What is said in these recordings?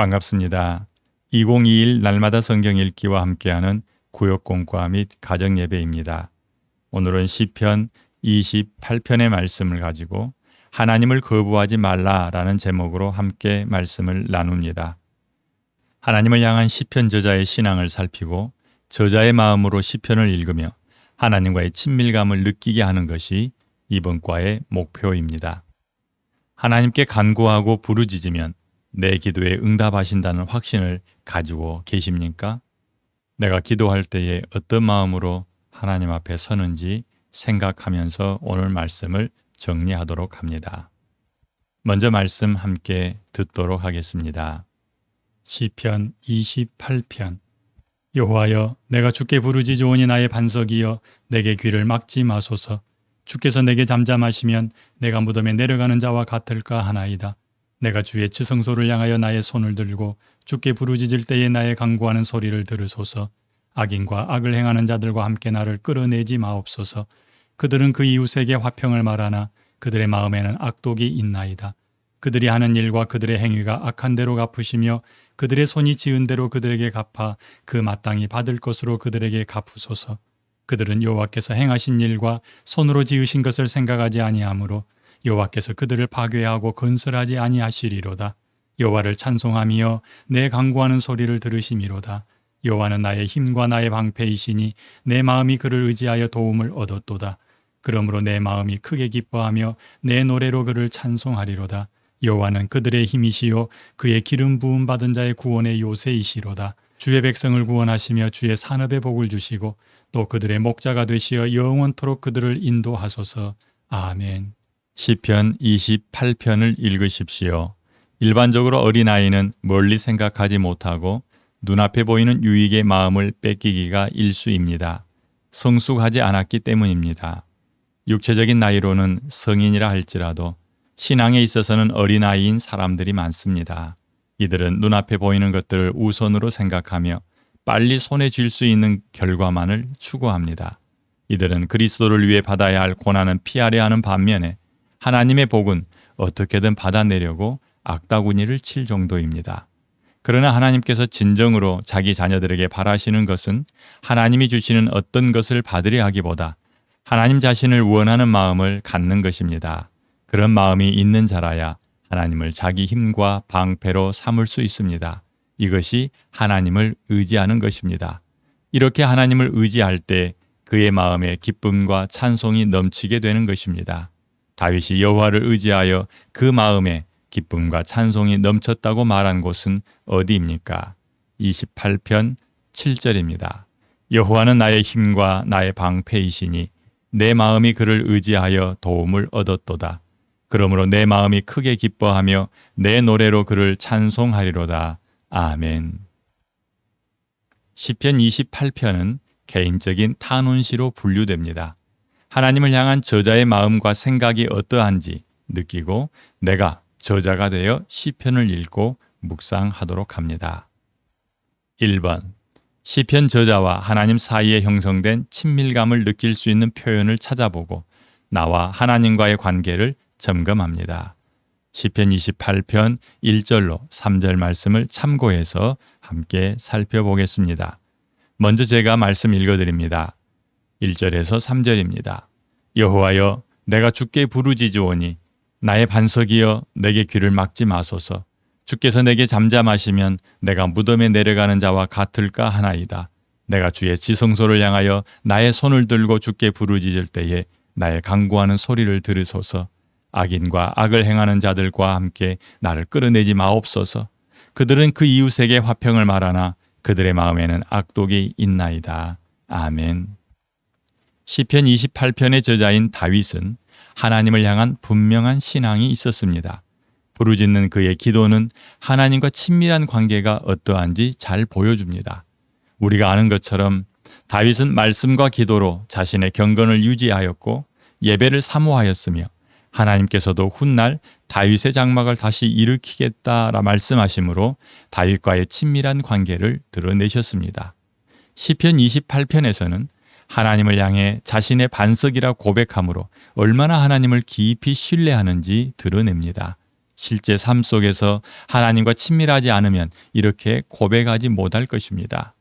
반갑습니다. 2021 날마다 성경 읽기와 함께하는 구역 공과 및 가정 예배입니다. 오늘은 시편 28편의 말씀을 가지고 하나님을 거부하지 말라라는 제목으로 함께 말씀을 나눕니다. 하나님을 향한 시편 저자의 신앙을 살피고 저자의 마음으로 시편을 읽으며 하나님과의 친밀감을 느끼게 하는 것이 이번 과의 목표입니다. 하나님께 간구하고 부르짖으면 내 기도에 응답하신다는 확신을 가지고 계십니까? 내가 기도할 때에 어떤 마음으로 하나님 앞에 서는지 생각하면서 오늘 말씀을 정리하도록 합니다. 먼저 말씀 함께 듣도록 하겠습니다. 시편 28편. 여호와여, 내가 주께 부르짖으오니 나의 반석이여, 내게 귀를 막지 마소서. 주께서 내게 잠잠하시면 내가 무덤에 내려가는 자와 같을까 하나이다. 내가 주의 지성소를 향하여 나의 손을 들고 주께 부르짖을 때에 나의 간구하는 소리를 들으소서. 악인과 악을 행하는 자들과 함께 나를 끌어내지 마옵소서. 그들은 그 이웃에게 화평을 말하나 그들의 마음에는 악독이 있나이다. 그들이 하는 일과 그들의 행위가 악한 대로 갚으시며 그들의 손이 지은 대로 그들에게 갚아 그 마땅히 받을 것으로 그들에게 갚으소서. 그들은 여호와께서 행하신 일과 손으로 지으신 것을 생각하지 아니하므로 여호와께서 그들을 파괴하고 건설하지 아니하시리로다. 여호와를 찬송하며 내 간구하는 소리를 들으심이로다. 여호와는 나의 힘과 나의 방패이시니 내 마음이 그를 의지하여 도움을 얻었도다. 그러므로 내 마음이 크게 기뻐하며 내 노래로 그를 찬송하리로다. 여호와는 그들의 힘이시요 그의 기름 부음 받은 자의 구원의 요새이시로다. 주의 백성을 구원하시며 주의 산업에 복을 주시고 또 그들의 목자가 되시어 영원토록 그들을 인도하소서. 아멘. 시편 28편을 읽으십시오. 일반적으로 어린아이는 멀리 생각하지 못하고 눈앞에 보이는 유익의 마음을 뺏기기가 일수입니다. 성숙하지 않았기 때문입니다. 육체적인 나이로는 성인이라 할지라도 신앙에 있어서는 어린아이인 사람들이 많습니다. 이들은 눈앞에 보이는 것들을 우선으로 생각하며 빨리 손에 쥘 수 있는 결과만을 추구합니다. 이들은 그리스도를 위해 받아야 할 고난은 피하려 하는 반면에 하나님의 복은 어떻게든 받아내려고 악다구니를 칠 정도입니다. 그러나 하나님께서 진정으로 자기 자녀들에게 바라시는 것은 하나님이 주시는 어떤 것을 받으려 하기보다 하나님 자신을 원하는 마음을 갖는 것입니다. 그런 마음이 있는 자라야 하나님을 자기 힘과 방패로 삼을 수 있습니다. 이것이 하나님을 의지하는 것입니다. 이렇게 하나님을 의지할 때 그의 마음에 기쁨과 찬송이 넘치게 되는 것입니다. 다윗이 여호와를 의지하여 그 마음에 기쁨과 찬송이 넘쳤다고 말한 곳은 어디입니까? 28편 7절입니다. 여호와는 나의 힘과 나의 방패이시니 내 마음이 그를 의지하여 도움을 얻었도다. 그러므로 내 마음이 크게 기뻐하며 내 노래로 그를 찬송하리로다. 아멘. 시편 28편은 개인적인 탄원시로 분류됩니다. 하나님을 향한 저자의 마음과 생각이 어떠한지 느끼고 내가 저자가 되어 시편을 읽고 묵상하도록 합니다. 1번. 시편 저자와 하나님 사이에 형성된 친밀감을 느낄 수 있는 표현을 찾아보고 나와 하나님과의 관계를 점검합니다. 시편 28편 1절로 3절 말씀을 참고해서 함께 살펴보겠습니다. 먼저 제가 말씀 읽어드립니다. 1절에서 3절입니다. 여호와여, 내가 주께 부르짖으오니 나의 반석이여 내게 귀를 막지 마소서. 주께서 내게 잠잠하시면 내가 무덤에 내려가는 자와 같을까 하나이다. 내가 주의 지성소를 향하여 나의 손을 들고 주께 부르짖을 때에 나의 간구하는 소리를 들으소서. 악인과 악을 행하는 자들과 함께 나를 끌어내지 마옵소서. 그들은 그 이웃에게 화평을 말하나 그들의 마음에는 악독이 있나이다. 아멘. 시편 28편의 저자인 다윗은 하나님을 향한 분명한 신앙이 있었습니다. 부르짖는 그의 기도는 하나님과 친밀한 관계가 어떠한지 잘 보여줍니다. 우리가 아는 것처럼 다윗은 말씀과 기도로 자신의 경건을 유지하였고 예배를 사모하였으며 하나님께서도 훗날 다윗의 장막을 다시 일으키겠다라 말씀하심으로 다윗과의 친밀한 관계를 드러내셨습니다. 시편 28편에서는 하나님을 향해 자신의 반석이라 고백함으로 얼마나 하나님을 깊이 신뢰하는지 드러냅니다. 실제 삶 속에서 하나님과 친밀하지 않으면 이렇게 고백하지 못할 것입니다.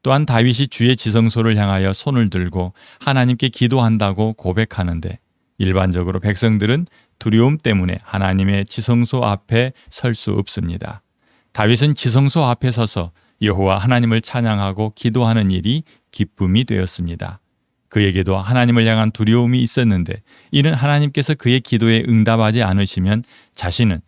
또한 다윗이 주의 지성소를 향하여 손을 들고 하나님께 기도한다고 고백하는데 일반적으로 백성들은 두려움 때문에 하나님의 지성소 앞에 설 수 없습니다. 다윗은 지성소 앞에 서서 여호와 하나님을 찬양하고 기도하는 일이 기쁨이 되었습니다. 그에게도 하나님을 향한 두려움이 있었는데 이는 하나님께서 그의 기도에 응답하지 않으시면 자신은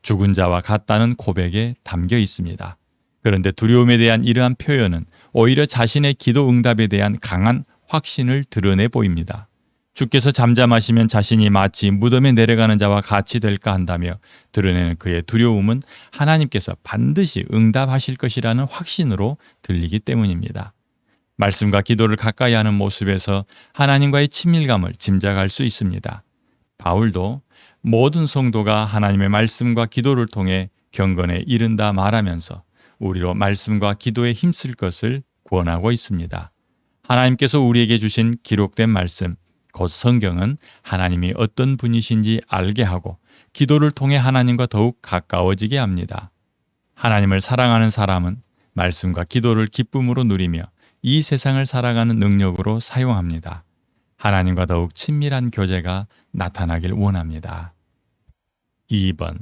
죽은 자와 같다는 고백에 담겨 있습니다. 그런데 두려움에 대한 이러한 표현은 오히려 자신의 기도 응답에 대한 강한 확신을 드러내 보입니다. 주께서 잠잠하시면 자신이 마치 무덤에 내려가는 자와 같이 될까 한다며 드러내는 그의 두려움은 하나님께서 반드시 응답하실 것이라는 확신으로 들리기 때문입니다. 말씀과 기도를 가까이 하는 모습에서 하나님과의 친밀감을 짐작할 수 있습니다. 바울도 모든 성도가 하나님의 말씀과 기도를 통해 경건에 이른다 말하면서 우리로 말씀과 기도에 힘쓸 것을 권하고 있습니다. 하나님께서 우리에게 주신 기록된 말씀, 곧 성경은 하나님이 어떤 분이신지 알게 하고 기도를 통해 하나님과 더욱 가까워지게 합니다. 하나님을 사랑하는 사람은 말씀과 기도를 기쁨으로 누리며 이 세상을 살아가는 능력으로 사용합니다. 하나님과 더욱 친밀한 교제가 나타나길 원합니다. 2번.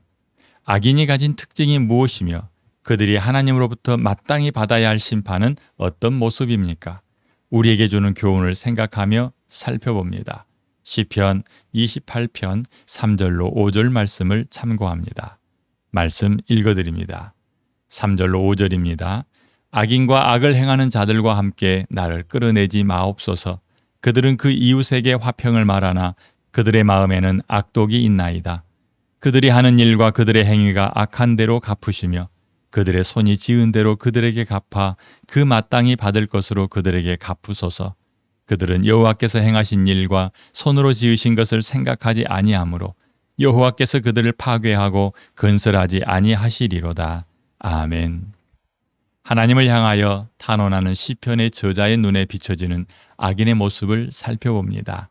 악인이 가진 특징이 무엇이며 그들이 하나님으로부터 마땅히 받아야 할 심판은 어떤 모습입니까? 우리에게 주는 교훈을 생각하며 살펴봅니다. 시편 28편 3절로 5절 말씀을 참고합니다. 말씀 읽어드립니다. 3절로 5절입니다. 악인과 악을 행하는 자들과 함께 나를 끌어내지 마옵소서. 그들은 그 이웃에게 화평을 말하나 그들의 마음에는 악독이 있나이다. 그들이 하는 일과 그들의 행위가 악한 대로 갚으시며 그들의 손이 지은 대로 그들에게 갚아 그 마땅히 받을 것으로 그들에게 갚으소서. 그들은 여호와께서 행하신 일과 손으로 지으신 것을 생각하지 아니하므로 여호와께서 그들을 파괴하고 건설하지 아니하시리로다. 아멘. 하나님을 향하여 탄원하는 시편의 저자의 눈에 비춰지는 악인의 모습을 살펴봅니다.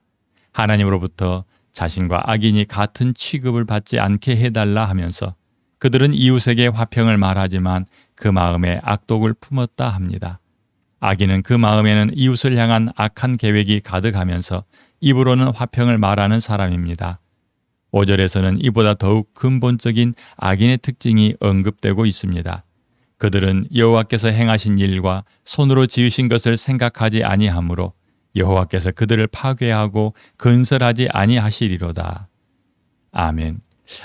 하나님으로부터 자신과 악인이 같은 취급을 받지 않게 해달라 하면서 그들은 이웃에게 화평을 말하지만 그 마음에 악독을 품었다 합니다. 악인은 그 마음에는 이웃을 향한 악한 계획이 가득하면서 입으로는 화평을 말하는 사람입니다. 5절에서는 이보다 더욱 근본적인 악인의 특징이 언급되고 있습니다. 그들은 여호와께서 행하신 일과 손으로 지으신 것을 생각하지 아니하므로 여호와께서 그들을 파괴하고 건설하지 아니하시리로다. 아멘.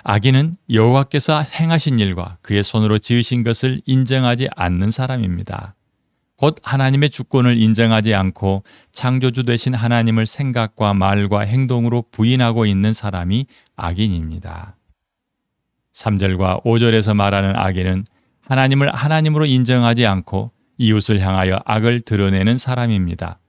악인은 여호와께서 행하신 일과 그의 손으로 지으신 것을 인정하지 않는 사람입니다. 곧 하나님의 주권을 인정하지 않고 창조주 되신 하나님을 생각과 말과 행동으로 부인하고 있는 사람이 악인입니다. 3절과 5절에서 말하는 악인은 하나님을 하나님으로 인정하지 않고 이웃을 향하여 악을 드러내는 사람입니다.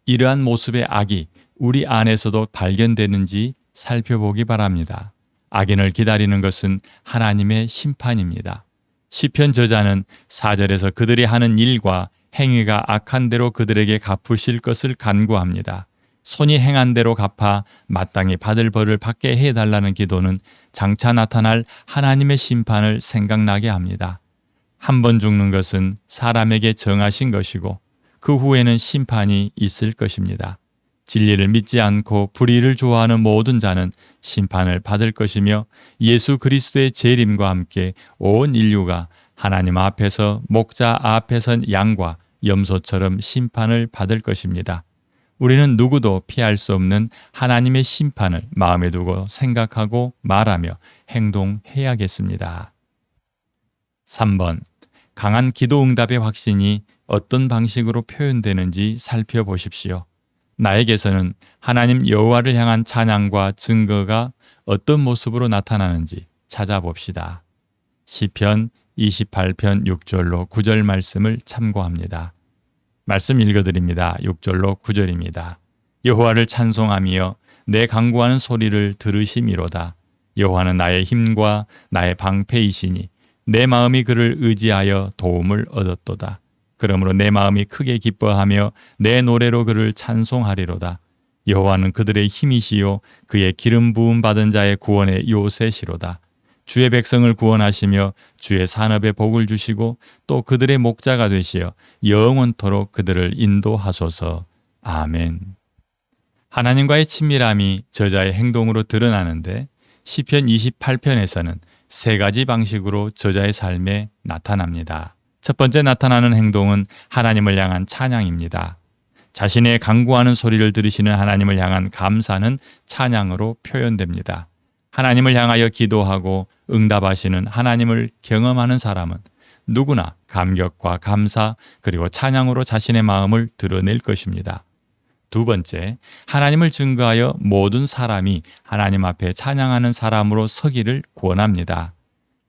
이러한 모습의 악이 우리 안에서도 발견되는지 살펴보기 바랍니다. 악인을 기다리는 것은 하나님의 심판입니다. 시편 저자는 4절에서 그들이 하는 일과 행위가 악한 대로 그들에게 갚으실 것을 간구합니다. 손이 행한 대로 갚아 마땅히 받을 벌을 받게 해달라는 기도는 장차 나타날 하나님의 심판을 생각나게 합니다. 한 번 죽는 것은 사람에게 정하신 것이고 그 후에는 심판이 있을 것입니다. 진리를 믿지 않고 불의를 좋아하는 모든 자는 심판을 받을 것이며 예수 그리스도의 재림과 함께 온 인류가 하나님 앞에서 목자 앞에선 양과 염소처럼 심판을 받을 것입니다. 우리는 누구도 피할 수 없는 하나님의 심판을 마음에 두고 생각하고 말하며 행동해야겠습니다. 3번. 강한 기도 응답의 확신이 어떤 방식으로 표현되는지 살펴보십시오. 나에게서는 하나님 여호와를 향한 찬양과 증거가 어떤 모습으로 나타나는지 찾아봅시다. 시편 28편 6절로 9절 말씀을 참고합니다. 말씀 읽어드립니다. 6절로 9절입니다. 여호와를 찬송하며 내 간구하는 소리를 들으심이로다. 여호와는 나의 힘과 나의 방패이시니 내 마음이 그를 의지하여 도움을 얻었도다. 그러므로 내 마음이 크게 기뻐하며 내 노래로 그를 찬송하리로다. 여호와는 그들의 힘이시요 그의 기름 부음 받은 자의 구원의 요새시로다. 주의 백성을 구원하시며 주의 산업에 복을 주시고 또 그들의 목자가 되시어 영원토록 그들을 인도하소서. 아멘. 하나님과의 친밀함이 저자의 행동으로 드러나는데 시편 28편에서는 세 가지 방식으로 저자의 삶에 나타납니다. 첫 번째 나타나는 행동은 하나님을 향한 찬양입니다. 자신의 간구하는 소리를 들으시는 하나님을 향한 감사는 찬양으로 표현됩니다. 하나님을 향하여 기도하고 응답하시는 하나님을 경험하는 사람은 누구나 감격과 감사 그리고 찬양으로 자신의 마음을 드러낼 것입니다. 두 번째, 하나님을 증거하여 모든 사람이 하나님 앞에 찬양하는 사람으로 서기를 권합니다.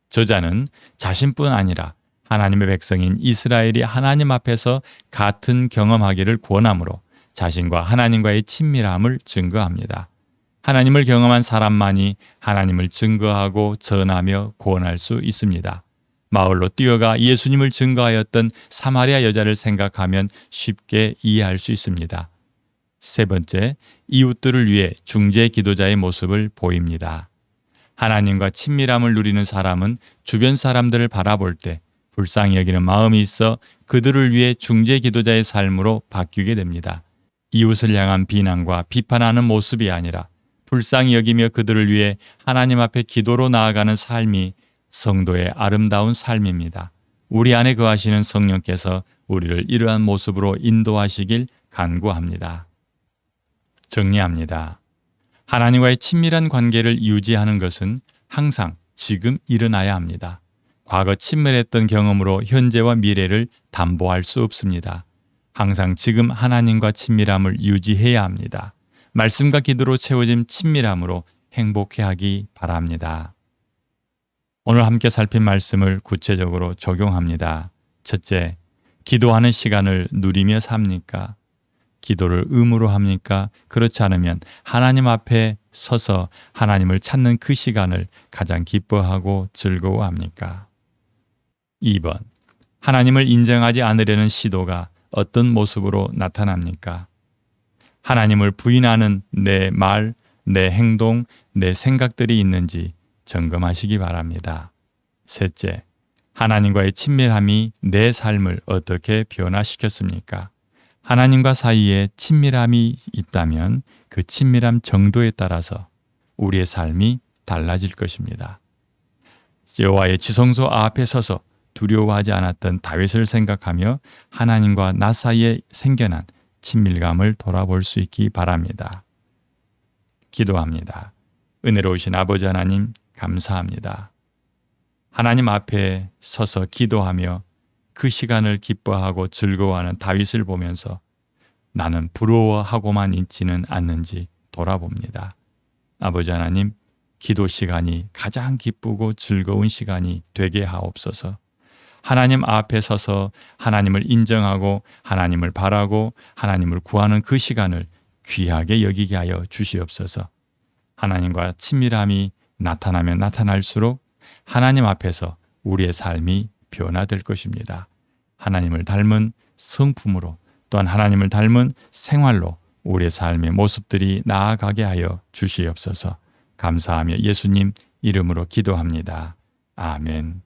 저자는 자신뿐 아니라 하나님의 백성인 이스라엘이 하나님 앞에서 같은 경험하기를 권하므로 자신과 하나님과의 친밀함을 증거합니다. 하나님을 경험한 사람만이 하나님을 증거하고 전하며 권할 수 있습니다. 마을로 뛰어가 예수님을 증거하였던 사마리아 여자를 생각하면 쉽게 이해할 수 있습니다. 세 번째, 이웃들을 위해 중재 기도자의 모습을 보입니다. 하나님과 친밀함을 누리는 사람은 주변 사람들을 바라볼 때 불쌍히 여기는 마음이 있어 그들을 위해 중재 기도자의 삶으로 바뀌게 됩니다. 이웃을 향한 비난과 비판하는 모습이 아니라 불쌍히 여기며 그들을 위해 하나님 앞에 기도로 나아가는 삶이 성도의 아름다운 삶입니다. 우리 안에 거하시는 성령께서 우리를 이러한 모습으로 인도하시길 간구합니다. 정리합니다. 하나님과의 친밀한 관계를 유지하는 것은 항상 지금 일어나야 합니다. 과거 친밀했던 경험으로 현재와 미래를 담보할 수 없습니다. 항상 지금 하나님과 친밀함을 유지해야 합니다. 말씀과 기도로 채워진 친밀함으로 행복해하기 바랍니다. 오늘 함께 살핀 말씀을 구체적으로 적용합니다. 첫째, 기도하는 시간을 누리며 삽니까? 기도를 의무로 합니까? 그렇지 않으면 하나님 앞에 서서 하나님을 찾는 그 시간을 가장 기뻐하고 즐거워합니까? 2번, 하나님을 인정하지 않으려는 시도가 어떤 모습으로 나타납니까? 하나님을 부인하는 내 말, 내 행동, 내 생각들이 있는지 점검하시기 바랍니다. 셋째, 하나님과의 친밀함이 내 삶을 어떻게 변화시켰습니까? 하나님과 사이에 친밀함이 있다면 그 친밀함 정도에 따라서 우리의 삶이 달라질 것입니다. 여호와의 지성소 앞에 서서 두려워하지 않았던 다윗을 생각하며 하나님과 나 사이에 생겨난 친밀감을 돌아볼 수 있기 바랍니다. 기도합니다. 은혜로우신 아버지 하나님 감사합니다. 하나님 앞에 서서 기도하며 그 시간을 기뻐하고 즐거워하는 다윗을 보면서 나는 부러워하고만 있지는 않는지 돌아봅니다. 아버지 하나님, 기도 시간이 가장 기쁘고 즐거운 시간이 되게 하옵소서. 하나님 앞에 서서 하나님을 인정하고 하나님을 바라고 하나님을 구하는 그 시간을 귀하게 여기게 하여 주시옵소서. 하나님과 친밀함이 나타나면 나타날수록 하나님 앞에서 우리의 삶이 변화될 것입니다. 하나님을 닮은 성품으로 또한 하나님을 닮은 생활로 우리의 삶의 모습들이 나아가게 하여 주시옵소서. 감사하며 예수님 이름으로 기도합니다. 아멘.